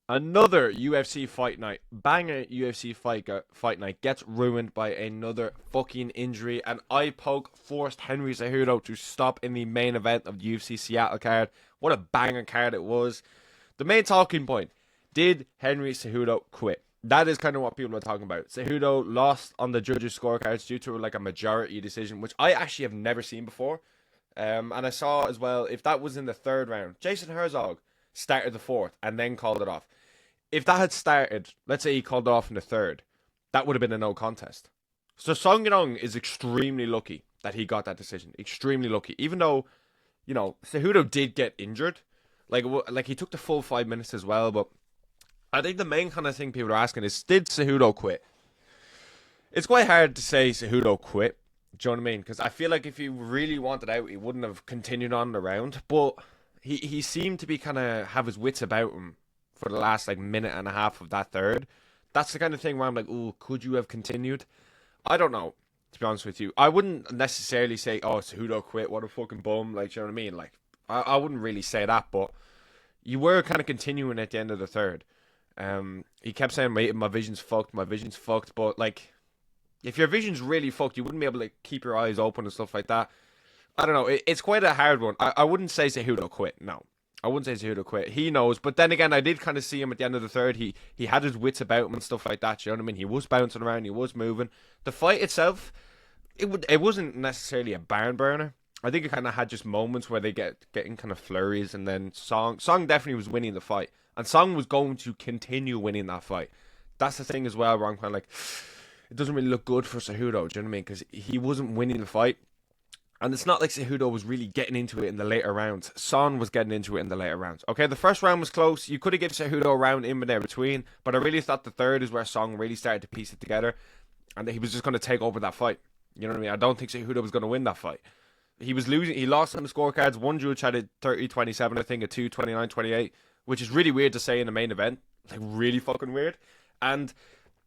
Another UFC fight night, banger UFC fight night gets ruined by another fucking injury. An eye poke forced Henry Cejudo to stop in the main event of the UFC Seattle card. What a banger card it was. The main talking point: did Henry Cejudo quit? That is kind of what people are talking about. Cejudo lost on the judges' scorecards due to like a majority decision, which I actually have never seen before. And I saw as well, if that was in the third round, Jason Herzog started the fourth and then called it off. If that had started, let's say he called it off in the third, that would have been a no contest. So Song Yadong is extremely lucky that he got that decision. Extremely lucky. Even though, Cejudo did get injured. Like he took the full 5 minutes as well, but I think the main kind of thing people are asking is, did Cejudo quit? It's quite hard to say Cejudo quit. Do you know what I mean? Because I feel like if he really wanted out, he wouldn't have continued on the round. But he seemed to be kind of have his wits about him for the last like minute and a half of that third. That's the kind of thing where I'm like, oh, could you have continued? I don't know, to be honest with you. I wouldn't necessarily say, oh, Cejudo quit, what a fucking bum. Like, you know what I mean? Like, I wouldn't really say that, but you were kind of continuing at the end of the third. He kept saying, my vision's fucked, but like, if your vision's really fucked, you wouldn't be able to keep your eyes open and stuff like that. I don't know. It's quite a hard one. I wouldn't say Cejudo quit. No, I wouldn't say Cejudo quit. He knows, but then again, I did kind of see him at the end of the third. He had his wits about him and stuff like that. You know what I mean? He was bouncing around. He was moving. The fight itself, it wasn't necessarily a barn burner. I think it kind of had just moments where they getting kind of flurries, and then Song definitely was winning the fight, and Song was going to continue winning that fight. That's the thing as well, where I'm kind of like, it doesn't really look good for Cejudo. Do you know what I mean? Because he wasn't winning the fight. And it's not like Cejudo was really getting into it in the later rounds. Son was getting into it in the later rounds. Okay, the first round was close. You could have given Cejudo a round in there between, but I really thought the third is where Song really started to piece it together, and that he was just going to take over that fight. You know what I mean? I don't think Cejudo was going to win that fight. He was losing. He lost on the scorecards. One judge had a 30-27, I think, a 2-29-28, which is really weird to say in the main event. Like, really fucking weird. And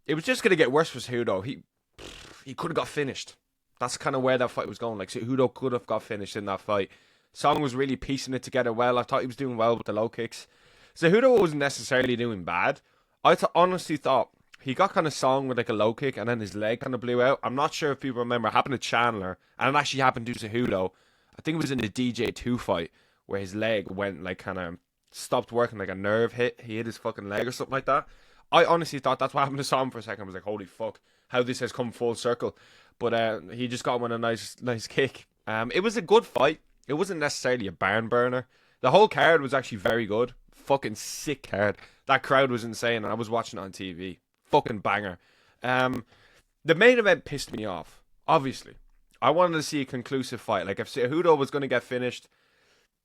it was just going to get worse for Cejudo. He could have got finished. That's kind of where that fight was going. Like, Cejudo could have got finished in that fight. Song was really piecing it together well. I thought he was doing well with the low kicks. Cejudo wasn't necessarily doing bad. Honestly thought he got kind of Song with like a low kick, and then his leg kind of blew out. I'm not sure if people remember. It happened to Chandler, and it actually happened to Cejudo. I think it was in the DJ2 fight where his leg went like kind of stopped working, like a nerve hit. He hit his fucking leg or something like that. I honestly thought that's what happened to Song for a second. I was like, holy fuck, how this has come full circle. But he just got him on a nice kick. It was a good fight. It wasn't necessarily a barn burner. The whole card was actually very good. Fucking sick card. That crowd was insane, and I was watching it on TV. Fucking banger. The main event pissed me off. Obviously, I wanted to see a conclusive fight. Like, if Cejudo was going to get finished,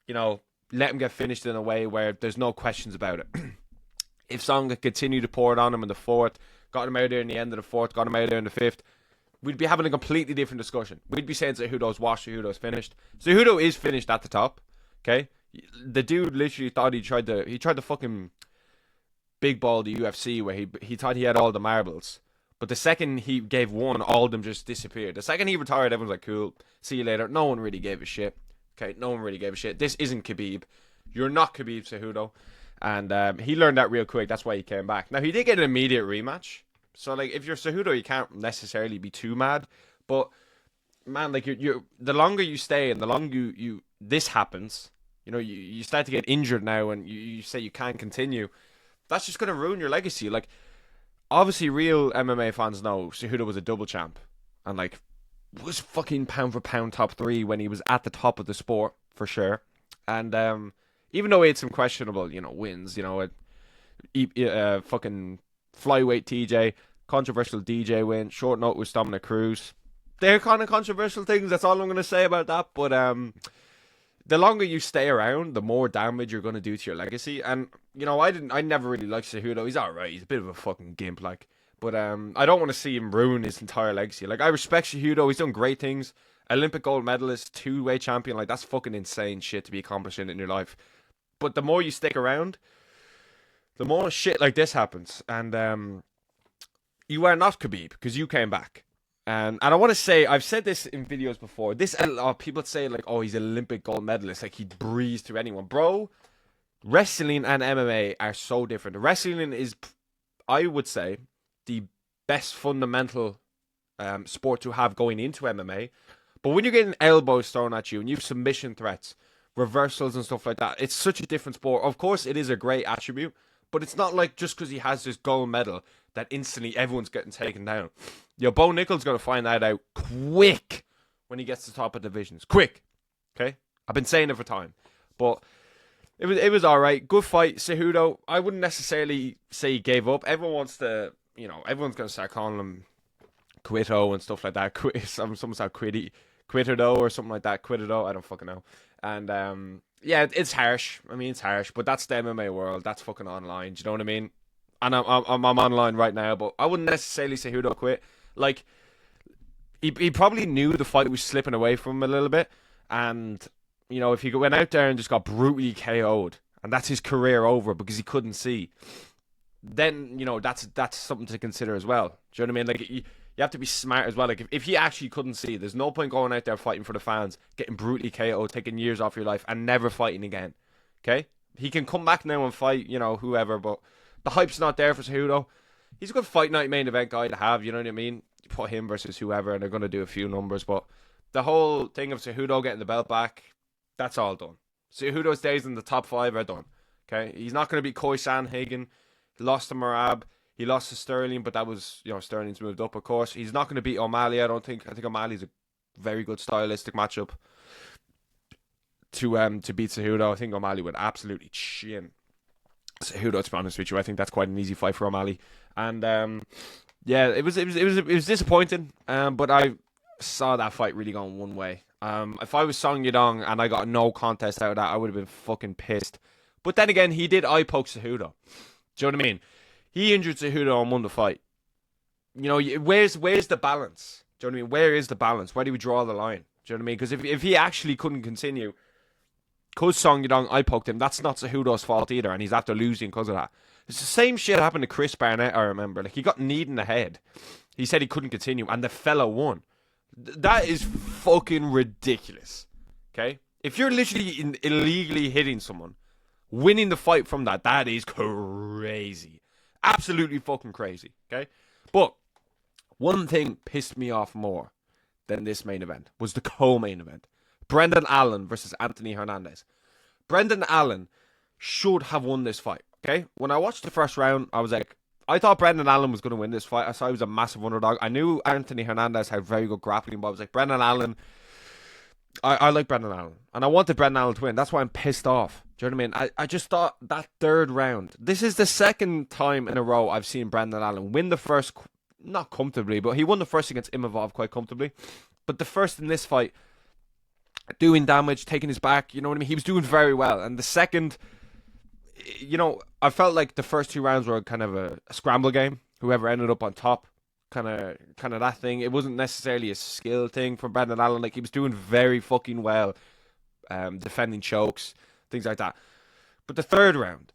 let him get finished in a way where there's no questions about it. If Song could continue to pour it on him in the fourth, got him out there in the end of the fourth, got him out there in the fifth, we'd be having a completely different discussion. We'd be saying Cejudo's washed, Cejudo's finished. Cejudo is finished at the top. Okay, the dude literally thought he tried to fucking big ball the UFC where he thought he had all the marbles. But the second he gave one, all of them just disappeared. The second he retired, everyone's like, cool, see you later. No one really gave a shit. Okay, no one really gave a shit. This isn't Khabib. You're not Khabib, Cejudo. And he learned that real quick. That's why he came back. Now, he did get an immediate rematch. So, like, if you're Cejudo, you can't necessarily be too mad. But, man, like, you the longer you stay and the longer you this happens, you start to get injured now and you say you can't continue, that's just going to ruin your legacy. Like, obviously, real MMA fans know Cejudo was a double champ. And, like, was fucking pound for pound top 3 when he was at the top of the sport, for sure. And, even though he had some questionable, wins, fucking flyweight TJ, controversial DJ win, short note Dominic Cruz. They're kind of controversial things. That's all I'm going to say about that. But the longer you stay around, the more damage you're going to do to your legacy. And I never really liked Cejudo. He's alright. He's a bit of a fucking gimp, like. But I don't want to see him ruin his entire legacy. Like, I respect Cejudo. He's done great things. Olympic gold medalist, 2-way champion. Like, that's fucking insane shit to be accomplishing in your life. But the more you stick around, the more shit like this happens. And you are not Khabib because you came back. And I want to say, I've said this in videos before. People say, like, oh, he's an Olympic gold medalist. Like, he breezed through anyone. Bro, Wrestling and MMA are so different. Wrestling is, I would say, the best fundamental sport to have going into MMA. But when you're getting elbows thrown at you and you have submission threats, reversals and stuff like that, it's such a different sport. Of course, it is a great attribute, but it's not like just because he has this gold medal that instantly everyone's getting taken down. Bo Nickel's going to find that out quick when he gets to the top of divisions. Quick. Okay? I've been saying it for time. But it was all right. Good fight. Cejudo, I wouldn't necessarily say he gave up. Everyone wants to, everyone's going to start calling him Quito and stuff like that. Someone said Quitterdo or something like that. Quitterdo, I don't fucking know. And yeah, it's harsh. I mean, it's harsh, but that's the MMA world. That's fucking online. Do you know what I mean? And I'm online right now, but I wouldn't necessarily say Cejudo quit. Like, he probably knew the fight was slipping away from him a little bit, and if he went out there and just got brutally KO'd, and that's his career over because he couldn't see, then that's something to consider as well. Do you know what I mean? Like, you have to be smart as well. Like, if he actually couldn't see, there's no point going out there fighting for the fans, getting brutally KO'd, taking years off your life, and never fighting again. Okay? He can come back now and fight, whoever, but the hype's not there for Cejudo. He's a good fight night main event guy to have, you know what I mean? You put him versus whoever, and they're going to do a few numbers, but the whole thing of Cejudo getting the belt back, that's all done. Cejudo's days in the top 5 are done. Okay? He's not going to beat Koi Sanhagen. He lost to Marab. He lost to Sterling, but that was, Sterling's moved up, of course. He's not going to beat O'Malley, I don't think. I think O'Malley's a very good stylistic matchup to beat Cejudo. I think O'Malley would absolutely chin Cejudo, to be honest with you. I think that's quite an easy fight for O'Malley. And yeah, it was disappointing. But I saw that fight really going one way. If I was Song Yadong and I got no contest out of that, I would have been fucking pissed. But then again, he did eye poke Cejudo. Do you know what I mean? He injured Cejudo and won the fight. Where's the balance? Do you know what I mean? Where is the balance? Where do we draw the line? Do you know what I mean? Because if he actually couldn't continue, because Song Yadong eye poked him, that's not Cejudo's fault either, and he's after losing because of that. It's the same shit happened to Chris Barnett, I remember. Like, he got kneed in the head. He said he couldn't continue, and the fella won. That is fucking ridiculous. Okay? If you're literally illegally hitting someone, winning the fight from that is crazy. Absolutely fucking crazy. Okay? But one thing pissed me off more than this main event was the co-main event. Brendan Allen versus Anthony Hernandez. Brendan Allen should have won this fight. Okay? When I watched the first round, I was like, I thought Brendan Allen was going to win this fight. I saw he was a massive underdog. I knew Anthony Hernandez had very good grappling, but I was like, Brendan Allen, I like Brendan Allen. And I wanted Brendan Allen to win. That's why I'm pissed off. Do you know what I mean? I just thought that third round, this is the second time in a row I've seen Brendan Allen win the first, not comfortably, but he won the first against Imavov quite comfortably. But the first in this fight, doing damage, taking his back, you know what I mean? He was doing very well. And the second, I felt like the first 2 rounds were kind of a scramble game. Whoever ended up on top, kind of that thing. It wasn't necessarily a skill thing from Brendan Allen. Like, he was doing very fucking well, defending chokes, things like that. But the third round,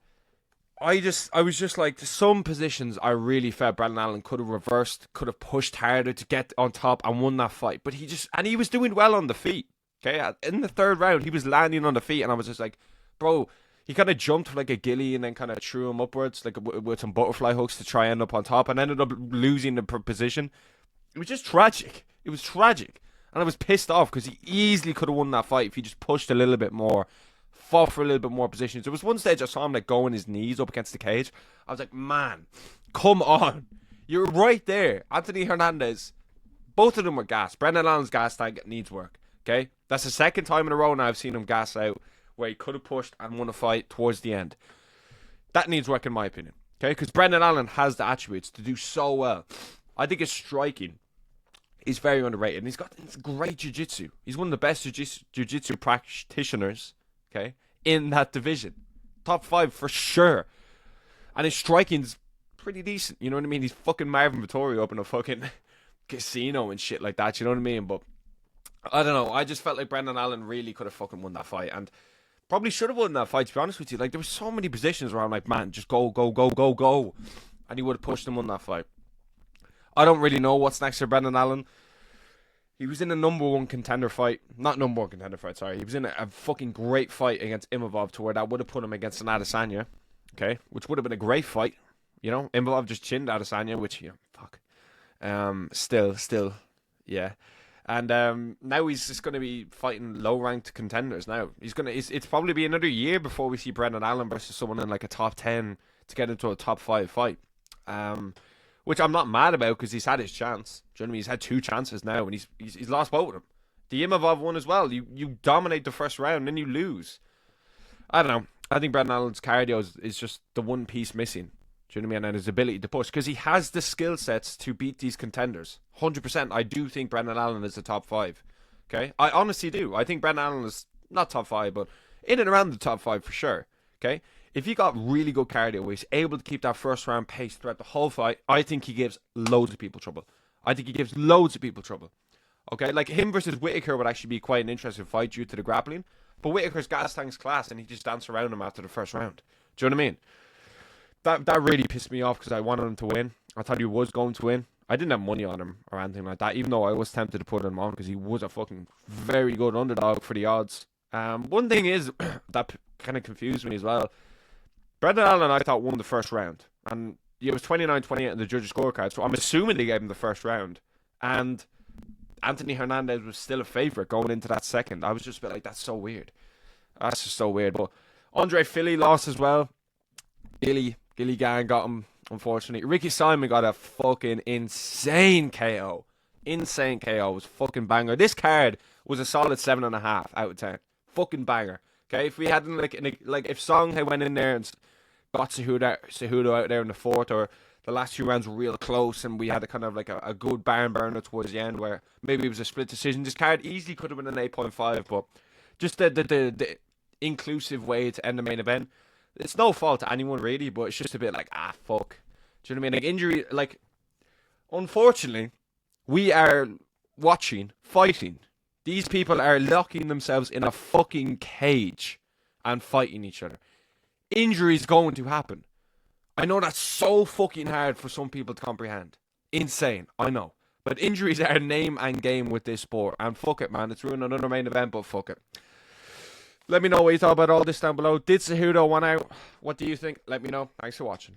I was just like, some positions I really felt Brendan Allen could have reversed, could have pushed harder to get on top and won that fight. But he was doing well on the feet. Okay, in the third round, he was landing on the feet, and I was just like, bro, he kind of jumped like a ghillie and then kind of threw him upwards, like with some butterfly hooks to try and end up on top, and ended up losing the position. It was just tragic. It was tragic. And I was pissed off because he easily could have won that fight if he just pushed a little bit more, fought for a little bit more positions. There was one stage I saw him like going his knees up against the cage. I was like, man, come on. You're right there. Anthony Hernandez, both of them were gassed. Brendan Allen's gas tank needs work. Okay? That's the second time in a row now I've seen him gas out where he could have pushed and won a fight towards the end. That needs work in my opinion. Okay? Because Brendan Allen has the attributes to do so well. I think his striking is very underrated. And he's got great jiu-jitsu. He's one of the best jiu-jitsu practitioners, okay, in that division. Top 5 for sure. And his striking's pretty decent. You know what I mean? He's fucking Marvin Vittori up in a fucking casino and shit like that. You know what I mean? But I don't know. I just felt like Brendan Allen really could have fucking won that fight. And probably should have won that fight, to be honest with you. Like, there were so many positions where I'm like, man, just go, go, go, go, go. And he would have pushed and won that fight. I don't really know what's next for Brendan Allen. He was in a number one contender fight. Not number one contender fight, sorry. He was in a fucking great fight against Imavov to where that would have put him against an Adesanya. Okay? Which would have been a great fight. You know? Imavov just chinned Adesanya, which, you know, fuck. Still, yeah. And now he's just going to be fighting low-ranked contenders now. It's probably be another year before we see Brendan Allen versus someone in like a top 10 to get into a top 5 fight. Which I'm not mad about because he's had his chance. Do you know what I mean? He's had 2 chances now and he's lost both of them. The Imavov one as well. You dominate the first round, then you lose. I don't know. I think Brendan Allen's cardio is just the one piece missing. Do you know what I mean? And his ability to push. Because he has the skill sets to beat these contenders. 100%. I do think Brendan Allen is a top 5. Okay? I honestly do. I think Brendan Allen is not top 5, but in and around the top 5 for sure. Okay? If he got really good cardio where he's able to keep that first round pace throughout the whole fight, I think he gives loads of people trouble. Okay? Like him versus Whittaker would actually be quite an interesting fight due to the grappling. But Whittaker's gas tank's class and he just danced around him after the first round. Do you know what I mean? That really pissed me off because I wanted him to win. I thought he was going to win. I didn't have money on him or anything like that, even though I was tempted to put him on because he was a fucking very good underdog for the odds. One thing is that kind of confused me as well. Brendan Allen, I thought, won the first round. And it was 29-28 in the judges' scorecard, so I'm assuming they gave him the first round. And Anthony Hernandez was still a favourite going into that second. I was just a bit like, that's so weird. That's just so weird. But Andre Philly lost as well. Gilly Gang got him, unfortunately. Ricky Simon got a fucking insane KO. Insane KO. It was fucking banger. This card was a solid 7.5 out of 10. Fucking banger. Okay, if we hadn't like if Song had went in there and got Cejudo out there in the fourth, or the last 2 rounds were real close, and we had a kind of like a good barn burner towards the end where maybe it was a split decision, this card easily could have been an 8.5. But just the inclusive way to end the main event, it's no fault to anyone really, but it's just a bit like fuck. Do you know what I mean? Like injury, like unfortunately, we are fighting. These people are locking themselves in a fucking cage and fighting each other. Injury's going to happen. I know that's so fucking hard for some people to comprehend. Insane, I know. But injuries are name and game with this sport. And fuck it, man. It's ruined another main event, but fuck it. Let me know what you thought about all this down below. Did Cejudo win out? What do you think? Let me know. Thanks for watching.